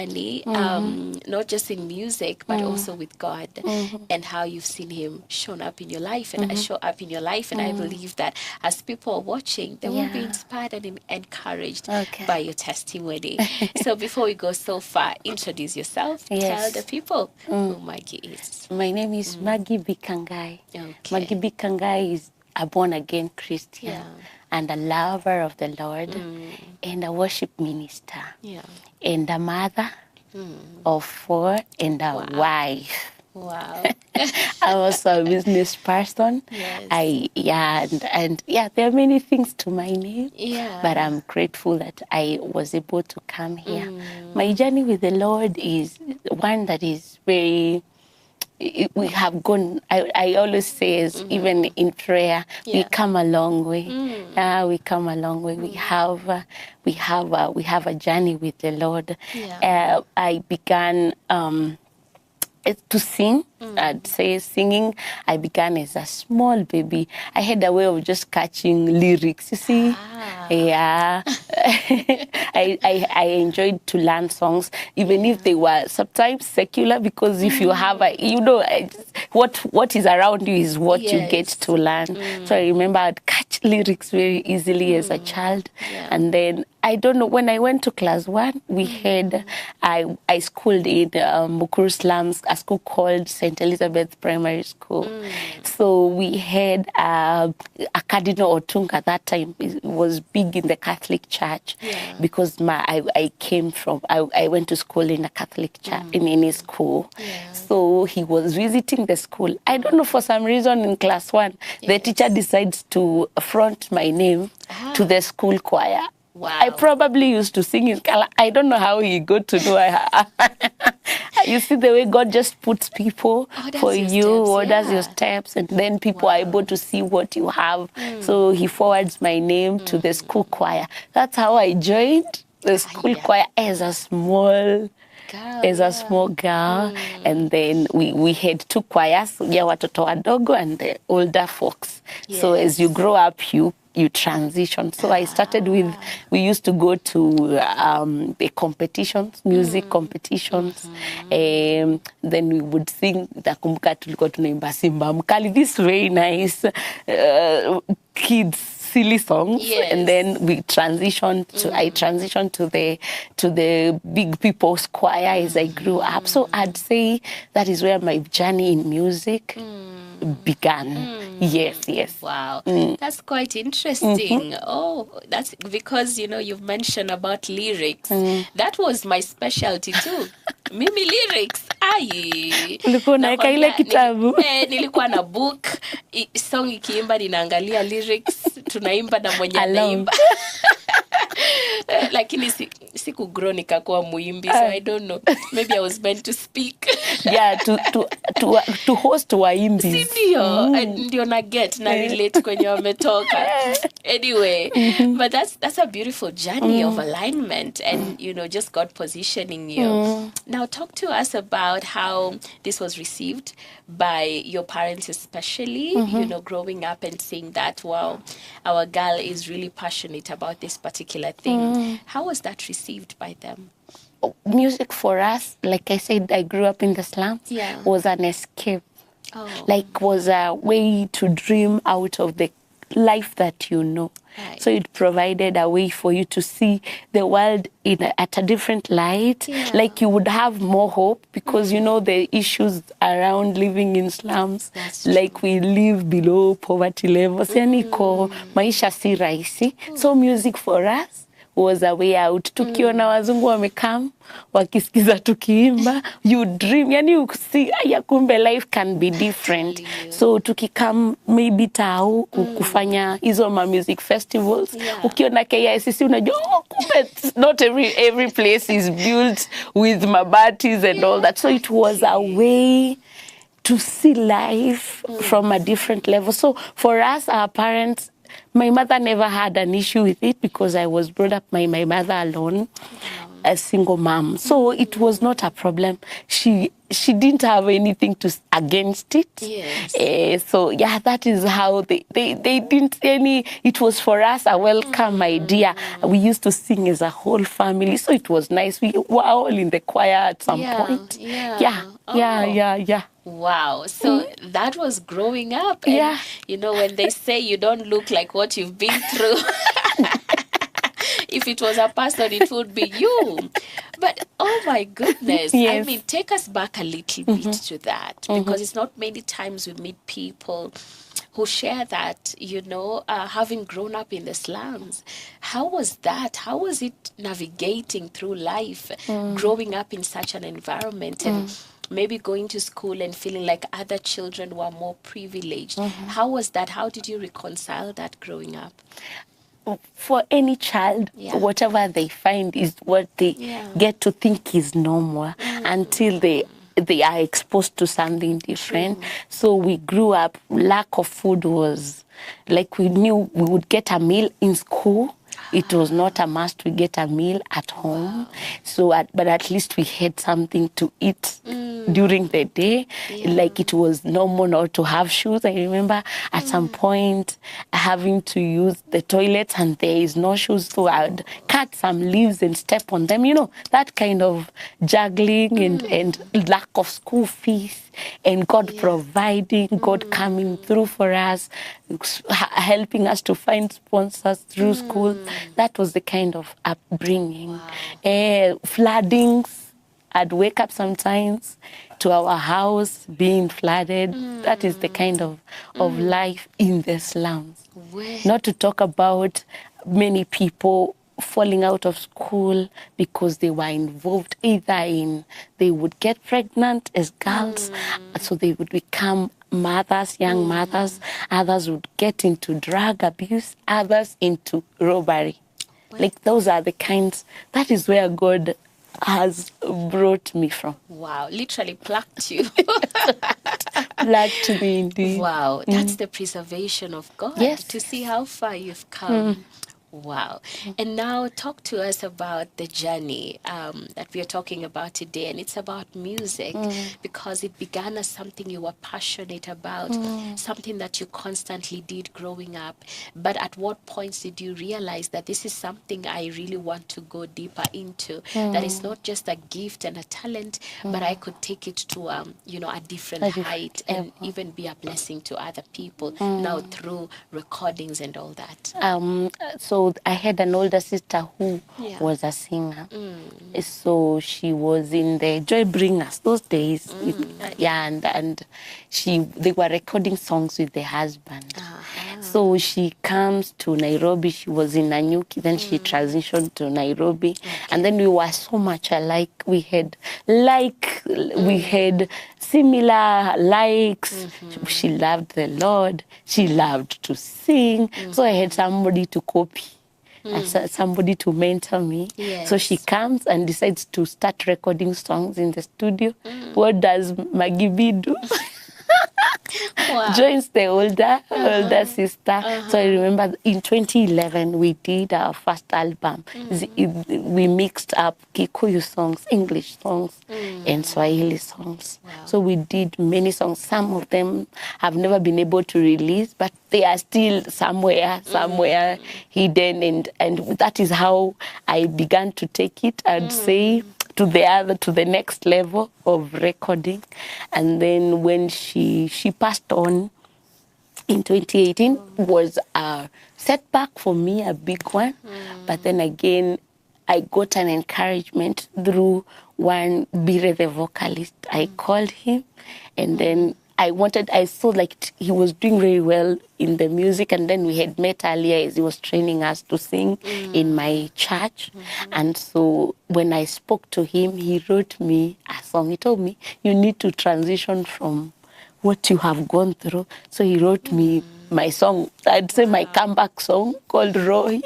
journey, not just in music, but also with God, and how you've seen Him shown up in your life and show up in your life. And I believe that as people are watching, they will be inspired and encouraged by your testimony. So before we go so far, introduce yourself. Tell the people who Maggie is. My name is Maggie Kangai. Okay. Maggie Kangai is a born-again Christian and a lover of the Lord and a worship minister and a mother of 4 and a wife. Wow. I'm also a business person. Yes. And there are many things to my name. Yeah. But I'm grateful that I was able to come here. My journey with the Lord is one that is very, we have gone, I always say, even in prayer, we come a long way. We come a long way. We have a journey with the Lord. I began to sing. I'd say singing. I began as a small baby. I had a way of just catching lyrics, you see. Yeah. I enjoyed to learn songs, even if they were sometimes secular, because if you have what is around you is what you get to learn. So I remember I'd catch lyrics very easily as a child. And then, I don't know, when I went to class 1, we had, I schooled in Mukuru slums, a school called St. Elizabeth Primary School. So we had a Cardinal Otunga at that time. It was big in the Catholic Church because I went to school in a Catholic church, in his school. So he was visiting the school. I don't know, for some reason in class 1, the teacher decides to front my name to the school choir. Wow. I probably used to sing in color. I don't know how he got to know. You see the way God just puts people for you, orders your steps, and then people are able to see what you have. So he forwards my name to the school choir. That's how I joined the school choir as a small girl. And then we had 2 choirs, watoto wadogo and the older folks. So as you grow up, you transition. So I started with, we used to go to the competitions, music competitions. Then we would sing, nakumbuka tulikuwa tunaimba Simba Mkali, this very nice kids silly songs. And then we transitioned to, I transitioned to the big people's choir as I grew up. So I'd say that is where my journey in music began. Yes. Wow. That's quite interesting. Oh, that's because, you've mentioned about lyrics. That was my specialty too. Mimi lyrics. Ulikuwa unaeka ile kitabu? Nilikuwa na book. Song ikiimba ninaangalia lyrics. Tunaimba na mwenye anaimba. Lakini siku grow nikakuwa muimbi, so I don't know. Maybe I was meant to speak. To host waimbi. Ndio na get na relate kwenye wametoka. Anyway, but that's a beautiful journey of alignment and just God positioning you. Now talk to us about how this was received by your parents, especially, growing up and seeing that, wow, our girl is really passionate about this particular thing. How was that received by them? Music for us, like I said, I grew up in the slums, was an escape. Was a way to dream out of the life that you know. So it provided a way for you to see the world at a different light. Like you would have more hope because the issues around living in slums. Like we live below poverty levels. Maisha si rahisi. So music for us was a way out. Tukiona wazungu wamekam, wakisikiza tukiimba, you dream, you see, kumbe life can be different. So tukikam maybe tao, kufanya hizo music festivals, ukiona KICC unajua, kumbe not every place is built with mabatis and all that. So it was a way to see life from a different level. So for us, our parents My mother never had an issue with it because I was brought up by my mother alone, a single mom. So it was not a problem. She didn't have anything against it. Yes. So yeah, that is how they didn't any. It was for us a welcome idea. We used to sing as a whole family, so it was nice. We were all in the choir at some point. Yeah. Wow. So that was growing up. And, you know, when they say you don't look like what you've been through, if it was a person, it would be you. But, oh my goodness. Yes. I mean, take us back a little bit to that. Because it's not many times we meet people who share that, you know, having grown up in the slums. How was that? How was it navigating through life, growing up in such an environment, and maybe going to school and feeling like other children were more privileged? How was that? How did you reconcile that growing up? For any child, whatever they find is what they get to think is normal until they are exposed to something different. So we grew up, lack of food was like we knew we would get a meal in school. It was not a must we get a meal at home. So, but at least we had something to eat during the day. Like it was normal not to have shoes. I remember at some point having to use the toilet and there is no shoes. So I'd cut some leaves and step on them. You know, that kind of juggling and lack of school fees. And God providing, God coming through for us, helping us to find sponsors through school. That was the kind of upbringing. Floodings, I'd wake up sometimes to our house being flooded. That is the kind of life in the slums. Not to talk about many people falling out of school because they were involved either in, they would get pregnant as girls, so they would become mothers, young mothers. Others would get into drug abuse, others into robbery. Like those are the kinds, that is where God has brought me from. Wow, literally plucked you. Plucked me indeed. Wow, that's the preservation of God. Yes. To see how far you've come. Wow. And now talk to us about the journey that we are talking about today. And it's about music because it began as something you were passionate about, something that you constantly did growing up. But at what points did you realize that this is something I really want to go deeper into? That it's not just a gift and a talent, but I could take it to, you know, a different height and even be a blessing to other people now through recordings and all that. So I had an older sister who was a singer. So she was in the Joy Bringers those days. And they were recording songs with the husband. So she comes to Nairobi. She was in Nanyuki, then she transitioned to Nairobi. And then we were so much alike. We had similar likes. She loved the Lord. She loved to sing. So I had somebody to copy. Somebody to mentor me. So she comes and decides to start recording songs in the studio. What does Maggie do? Joins the older sister. So I remember in 2011 we did our first album. We mixed up Kikuyu songs, English songs, and Swahili songs. So we did many songs. Some of them have never been able to release, but they are still somewhere hidden, and that is how I began to take it, I'd say, to the next level of recording. And then when she passed on in 2018 was a setback for me, a big one. But then again, I got an encouragement through one Bire, the vocalist. I called him, and then I saw like he was doing very well in the music, and then we had met earlier as he was training us to sing in my church. And so when I spoke to him, he wrote me a song. He told me, you need to transition from what you have gone through. So he wrote me my song, I'd say my comeback song called Rohi.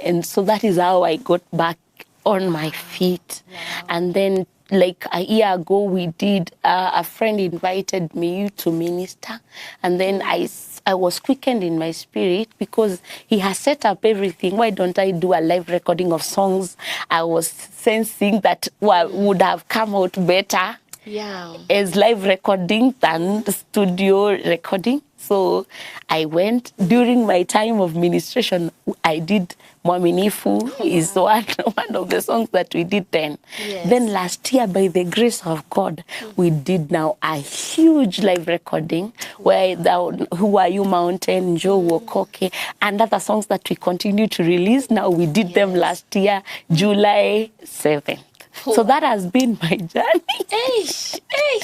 And so that is how I got back on my feet. And then like a year ago, we did, a friend invited me to minister. And then I was quickened in my spirit because he has set up everything. Why don't I do a live recording of songs? I was sensing that would have come out better as live recording than studio recording. So I went during my time of ministration. I did Mwaminifu is one of the songs that we did then. Yes. Then last year, by the grace of God, we did now a huge live recording where Who Are You Mountain, Joe Wokoke, and other songs that we continue to release. Now we did them last year, July 7th. So that has been my journey. Hey.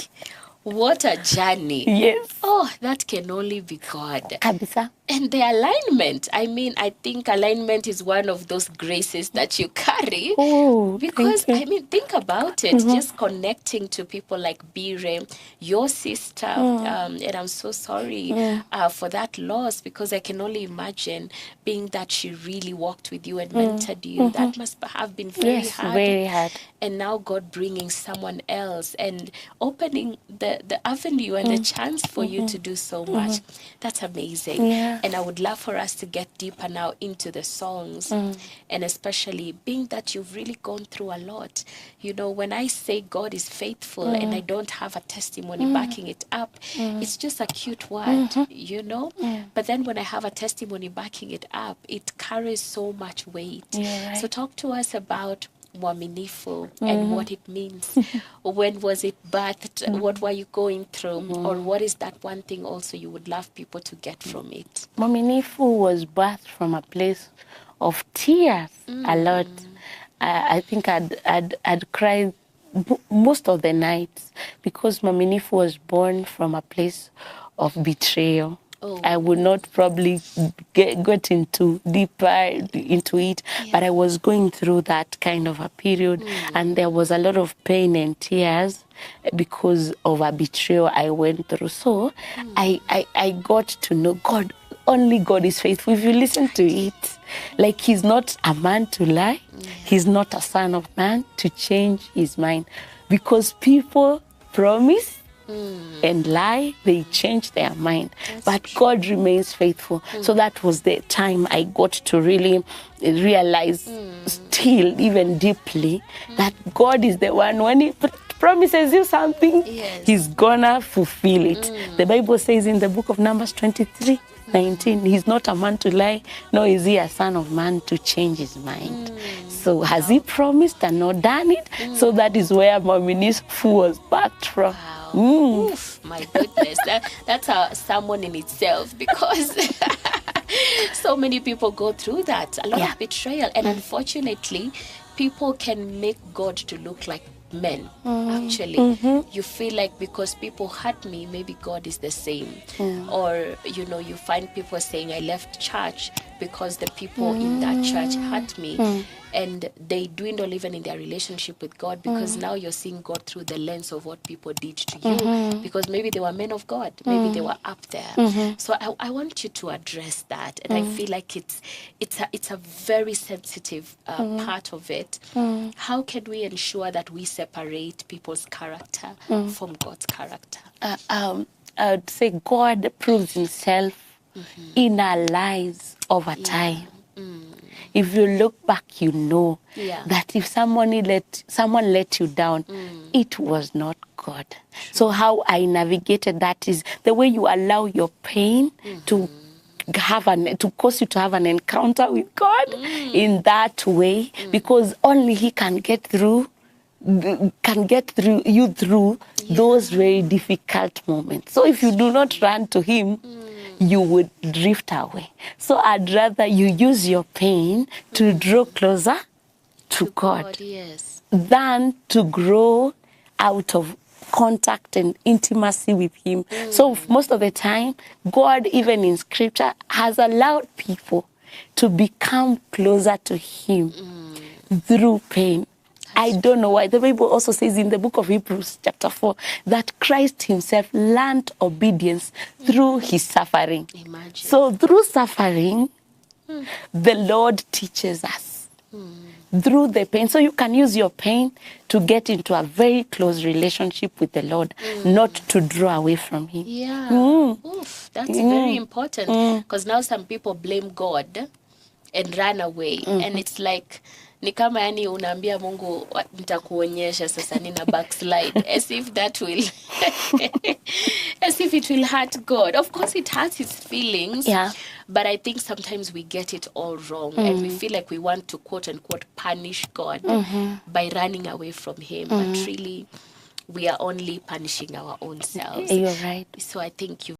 What a journey. Yes. Oh, that can only be God. Kabisa. And the alignment, I mean, I think alignment is one of those graces that you carry. Oh, because, thank you. I mean, think about it. Just connecting to people like Bire, your sister, and I'm so sorry for that loss, because I can only imagine being that she really walked with you and mentored you. That must have been very hard. Very hard. And now God bringing someone else and opening the avenue and the chance for you to do so much. That's amazing. Yeah. And I would love for us to get deeper now into the songs, and especially being that you've really gone through a lot. You know, when I say God is faithful and I don't have a testimony backing it up, it's just a cute word, you know? But then when I have a testimony backing it up, it carries so much weight. Yeah, right. So talk to us about Mwaminifu and what it means. When was it birthed? What were you going through? Or what is that one thing also you would love people to get from it? Mwaminifu was birthed from a place of tears a lot. I think I'd cried most of the nights because Mwaminifu was born from a place of betrayal. I would not probably get into deeper into it, but I was going through that kind of a period, and there was a lot of pain and tears because of a betrayal I went through. So I got to know God. Only God is faithful. If you listen to it, like he's not a man to lie, he's not a son of man to change his mind, because people promise and lie, they change their mind. But God remains faithful. So that was the time I got to really realize, still, even deeply, that God is the one. When he promises you something, he's gonna fulfill it. The Bible says in the book of Numbers 23:19, he's not a man to lie, nor is he a son of man to change his mind. So has he promised and not done it? So that is where Mwaminifu was backed from. Oof, my goodness, that's a sermon in itself, because so many people go through that, a lot of betrayal, and unfortunately people can make God to look like men. Actually, you feel like because people hurt me, maybe God is the same. Or you know, you find people saying I left church because the people in that church hurt me, and they dwindle even in their relationship with God, because now you're seeing God through the lens of what people did to you, because maybe they were men of God, maybe they were up there. So I want you to address that, and I feel like it's a very sensitive part of it. How can we ensure that we separate people's character from God's character? I would say God proves himself in our lives over time. If you look back, you know that if someone let you down, it was not God. So how I navigated that is the way you allow your pain to cause you to have an encounter with God in that way, because only he can get through you through those very difficult moments. So if you do not run to him, you would drift away. So I'd rather you use your pain to draw closer to God than to grow out of contact and intimacy with him. So most of the time, God, even in scripture, has allowed people to become closer to him through pain. I don't know why. The Bible also says in the book of Hebrews chapter 4 that Christ himself learned obedience through his suffering. So through suffering, the Lord teaches us through the pain. So you can use your pain to get into a very close relationship with the Lord, not to draw away from Him. Yeah. Oof, that's very important. Because now some people blame God and run away. And it's like, ni kama yani unaambia Mungu nitakuonyesha sasa nina backslide, as if that will as if it will hurt God. Of course it hurts his feelings. Yeah. But I think sometimes we get it all wrong, and we feel like we want to quote unquote punish God by running away from him. But really we are only punishing our own selves. You're right. So I think you